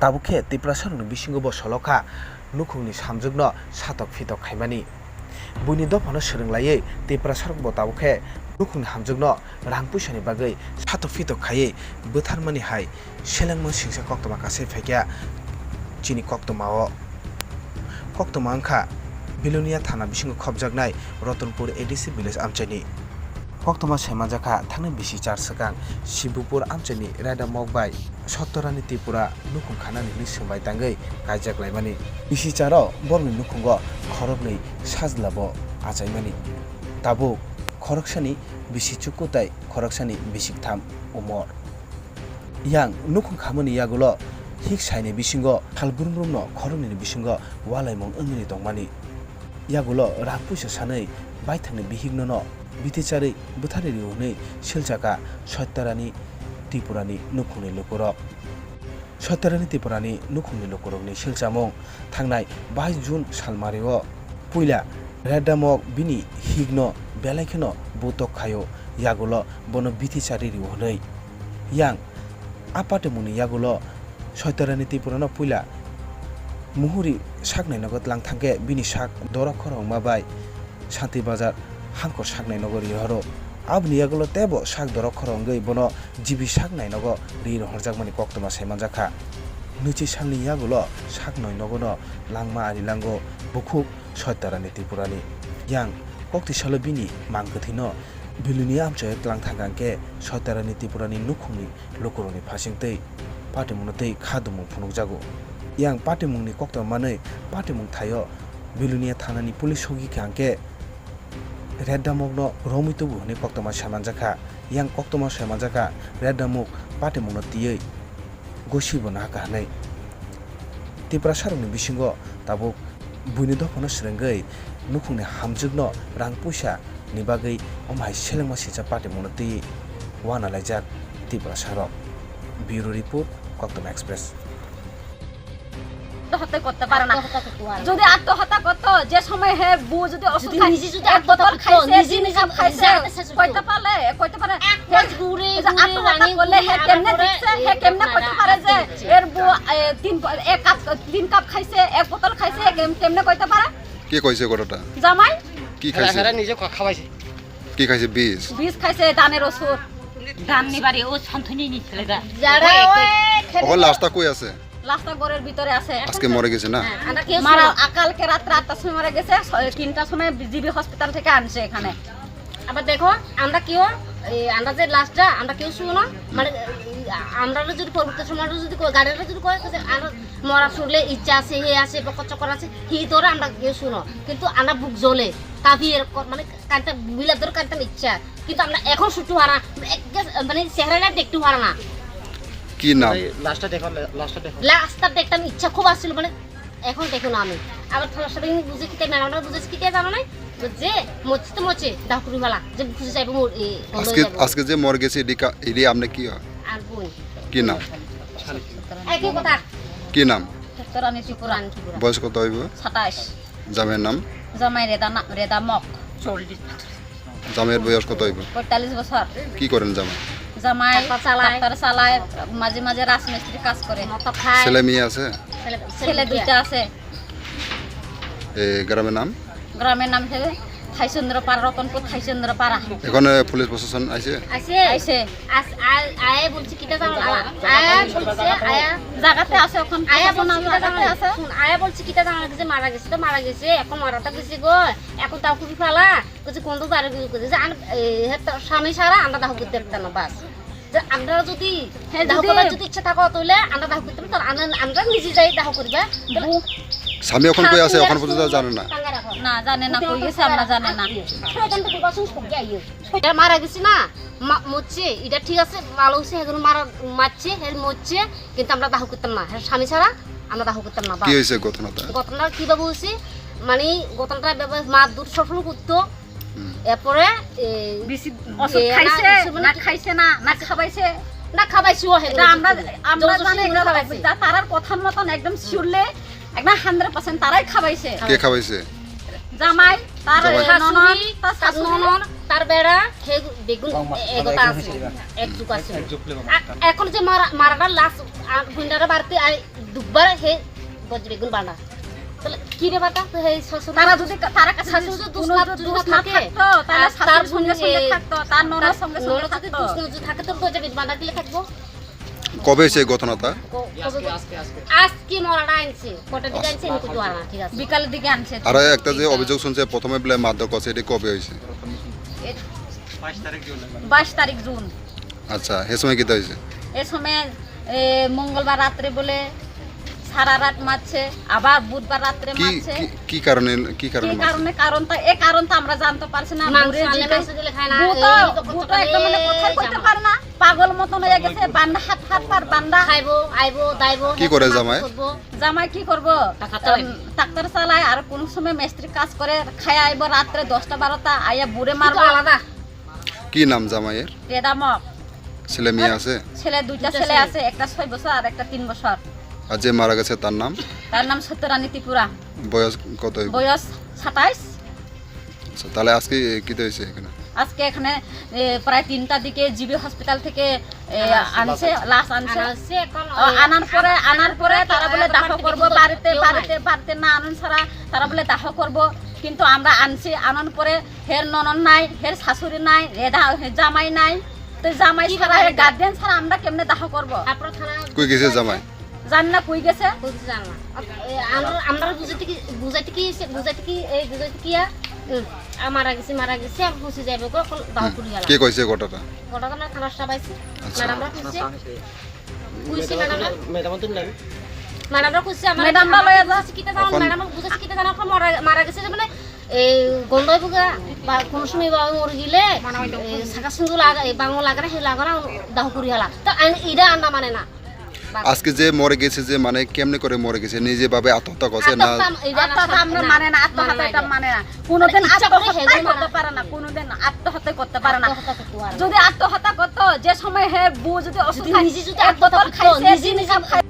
ताबुखे तिप्रासारनि बिसिंगो सलखा नुखुंनि सामजुगनो सातक फितक खायमानि बुनि दफानो सोलोंलायै तिप्रासारबो ताबुखे नुखुंनि हामजुगनो रां पैसानि बागै सातक फितक खायै बोथारमानि हाय सेलेंमो सिंसा कक्तमा कासे फैकिया चिनि कक्तमाओ कक्तमा अंखा बिलुनिया थाना बिसिंगो खबजागनाय रतनपुर एडिसि विलेज आमचाइनि कक्तमा सेमाजाखा थांनो बिसि चार सकां शिबुपुर आमचाइनि रायदा मगबाय सत्तरानि त्रिपुरा नुखुं खानानि लिसुंबाय तांगै गायजाग्लायमानि बिसि चारो बरनि नुखुंगो खरगनै साजलाबो आजायमानि ताबु खरगसानि बिसि चुकुताय खरगसानि बिसिकथाम उमर यां नुखुं खामनि यागुलो हिक साइनि बिसिंगो खालबुरुमनो खरगनि बिसिंगो वालायमं अंगनि दंमानि यागुलो रापुइसा सानै बायथांनि बिहिगनो बितिचारै बुथारि रिउनै सिलजाका सत्तरानि त्रिपुरानि नुखुंनि लुकुरक सत्तरानि त्रिपुरानि नुखुंनि लुकुरकनि सिलजामं थांनाय 22 जुन सालमारिओ पुइला रेडामक बिनि हिगनो बेलायखनो बुतक खायो यागुलो बनो बितिचारि रिउनै यां आपातेमुनि यागुलो सत्तरानि त्रिपुरानो पुइला मुहुरि सागनाय नगद लांथांके बिनि साग दरखरं माबाय शान्ति बाजार हांखर सागनाय नगर रिहरो आबनि यागुलो तेबो साग दरखरंगै बनो जिबि सागनाय नगर रिर हरजागमानि कक्तमा सेमानजाखा नुचि सालनि यागुलो सागनाय नगनो लांमा आरि लांगो बुखुक सत्तरानि त्रिपुरानि यां कक्ति सालो बिनि मांगथिनो बिलुनि आमचाय लांथांगांके सत्तरानि त्रिपुरानि नुखुंनि लुकुरनि फासिंतै पाटिमुनतै खादुमु फुनुक जागो yang patimung ni kokto manai patimung thayo bilunia thanani police hogi kangke reddamok no romitubu ni koktoma samanjaka yang koktoma samanjaka reddamok patimung no tiyei gosibo na ka nai tiprasarni bisingo tabuk buini dopano srengai nukungni hamjugno rang puisa ni bagai omhai selengma sija patimung no ti wana laijak tiprasaro bureau report koktoma express হতে করতে পারে না যদি আত্মহত্যা করত যে সময় হে বু যদি অসুস্থ নিজে যদি বোতল খাইছে নিজে নিজে খাইছে কইতে পারে হে ঘুরে আত্মহত্যা করলে হে কেমনে দিছে হে কেমনে কইতে পারে যে এর বু তিন কাপ খাইছে এক বোতল খাইছে কেমনে কইতে পারে কে কইছে কথাটা জামাই কি খাইছে এরা নিজে খাওয়াইছে কি খাইছে বিষ খাইছে দানের ওষুধ ধান নিবারে ও সন্থনি নি ছেলেটা যারা ওই লাস্টটা কই আছে লাস্টটা ঘরের ভিতরে আছে আজকে মরে গেছে না মারা কালকে রাত 8টার সময় মরে গেছে 3টার সময় জিবি হসপিটাল থেকে আনছে এখানে আবার দেখো আমরা কেউ আমরা যে লাস্টটা আমরা কেউ শুনো না মানে আমরা যদি পরবর্তী সময় যদি গাড়িটা যদি কয় আমরা মরা শুনলে ইচ্ছা আছে হে আছে বকর চকর আছে হি ধরে আমরা কেউ শুনো কিন্তু আমরা বুক জ্বলে কাফি মানে কানটা বিলা ধরে কানটা ইচ্ছা কিন্তু আমরা এখন শুটু হারা মানে চেহারাটা দেখতে হারা না কি নাম লাস্টটা দেখতাম ইচ্ছা খুব আসছিল মানে এখন দেখো না আমি আবার তোমার সাথে বুঝে কিতে ম্যাডামরা বুঝেছি কিতে জানো না যে মরছে তো মরছে ডাকুরি वाला যে খুঁজে যাইবো আজকে যে মরে গেছে এডি আপনি কি আর বোন কি নাম একই কথা কি নাম সত্তরানি ত্রিপুরা বয়স কত হইব 27 জামের নাম জামাই রেদা মক 40 জামের বয়স কত হইব 45 বছর কি করেন জামাই জামাই ডাক্তার চালায় মাঝে মাঝে রাজমিস্ত্রি কাজ করে ছেলে মেয়ে আছে ছেলে দুইটা আছে গ্রামের নাম হচ্ছে থাইচন্দ্রপাড়া রতনপুর থাইচন্দ্রপাড়া এখন পুলিশ প্রশাসন আইছে আইছে আয়া বলছি কিটা জানো আয়া বলছে আয়া জায়গাতে আছে এখন আয়া বলছি কিটা জায়গাতে আছে আয়া বলছি কিটা জানো যে মারা গেছে তো মারা গেছে এখন মারাটা গেছে গো এখন তাও খুবই ফেলা বলছে কোন তো বারে যে স্বামী সারা আমরা দাহ করতে পারতাম না বাস যে আমরা যদি দাহ করার যদি ইচ্ছা থাকো তাহলে আমরা দাহ করতে পারতাম আমরা নিজে যাই দাহ করবে স্বামী এখন কই আছে এখন পর্যন্ত জানেন না না জানে না কই গেছে আমরা জানে না এটা মারা গেছে না মরছে এটা ঠিক আছে ভালো হচ্ছে এখন মারছে মরছে কিন্তু আমরা দাহ করতাম না স্বামী ছাড়া আমরা দাহ করতাম না কি হয়েছে ঘটনাটা কিভাবে হয়েছে মানে ঘটনাটা মা দূর সফল করতো এরপরে খাইছে না খাবাইছে না খাবাইছি আমরা জানি তারার কথার মতন একদম শুনলে একদম 100% তারাই খাবাইছে কে খাবাইছে জামাই তার শাশুড়ি তার ননদ তার বেড়া হে বেগুন এগোটা আছে এক যুগ আছে এখন যে মারাটা লাস্ট গুন্ডারা বাড়তে দুবার হে গজবে গুণ বানা তাহলে কি রে বাটা তো হে শ্বশুর তারা যদি তারা কাছে শাশুড়ি যদি কোনো দুষ্ণাত দুষ্ণাত থাকে, থাকতো তাহলে আর তার শাশুড়ির সঙ্গে সঙ্গে সঙ্গে- থাকতো তার ননদ সঙ্গে সঙ্গে নড়ে যদি থাকতো দুষ্ণাত যদি থাকে তো গজবে বানা দিলে থাকবো কবে হয়েছে এই ঘটনাটা? আজকে মরাটা আনছে কটা দিকে আনছে আমি কিছু আর না ঠিক আছে বিকালের দিকে আনছে আর একটা যে অভিযোগ শুনছে প্রথমে বলে মারধর করছে, এটি কবে হয়েছে? 22 তারিখ জুন আচ্ছা, সে সময় কিতা হয়েছে? এই সময় মঙ্গলবার রাত্রে বলে সারা রাত মারছে, আবার বুধবার রাত্রে কি মারছে। কি কারণে কি কি কারণে মারছে? কারণে কারণটা এই কারণটা আমরা জানতে পারছি না। মাংস বুড়ে আনলে জিভে- মাংস দিলে খায় না বুটো একদম মানে কোথায় কইতে পারে না, পাগল মতন হয়ে গেছে, বান্দা হাত হাত পার বান্দা। খাইবো আইবো দাইবো কি করে জামাই? জামাই কি করব, ডাক্তার চালায় আর কোন সময় মিস্ত্রি কাজ করে, খায় আইব রাত্রে 10টা 12টা, আইয়া বুড়ে মারবো। আলাদা কি নাম জামাইয়ের? বেদামক ছেলে মেয়ে আছে? ছেলে দুইটা ছেলে আছে, একটা 6 বছর আর একটা 3 বছর। আর যে মারা গেছে তার নাম? তার নাম সত্যরানী ত্রিপুরা, বয়স কত হইব? বয়স 27। আচ্ছা, তাহলে আজকে কিতা হয়েছে এখানে? আজকে এখানে প্রায় 3টার দিকে জিবি হসপিটাল থেকে আনছে, লাশ আনছে। আনছে এখন আনার পরে তারা বলে দাহ করবো, বাড়িতে না আনুন ছাড়া তারা বলে দাহ করব। কিন্তু আমরা আনছি, আনার পরে হের ননদ নাই, হের শাশুড়ি নাই, হের জামাই নাই, তো জামাই ছাড়া গার্ডিয়ান ছাড়া আমরা কেমনে দাহ করব? তারপর থানা কই গেছে জামাই? জানি না কই গেছে। বুঝতে জান না আমরা বুঝাইতে কি মারা গেছে আর বুঝে যাবে গো দাও পুরি গেল কে কইছে ঘটনাটা? ঘটনা না থানার সব আইছে আচ্ছা। ম্যাডামরা খুঁজছে ম্যাডামরা খুঁজছে ম্যাডামরা লয়ে যা। কিটা জানো এখন- ম্যাডাম বুঝাচ্ছে কিটা জানো মারা গেছে যে মানে এই গন্ধাই বুগা বা কোন সময় বাবা মরে গেলে শাখা সিন্ধু লাগা বাংলা লাগা হে লাগা না দাহ পুরি গেল তো ইরা আন্না মানে না আজকে যে মরে গেছে যে মানে কেমনে করে মরে গেছে? নিজে ভাবে আত্মহত্যা করছে না? আত্মহত্যা আমরা মানে না, আত্মহত্যা এটা মানে না, কোনোদিন আত্মহত্যা করতে পারে না, কোনোদিন আত্মহত্যা করতে পারে না। যদি আত্মহত্যা করতো, যে সময় হে বউ যদি অসুস্থ যদি নিজে যদি এক বোতল আত্মহত্যা করতো, খাইছে, নিজে নিজে খাই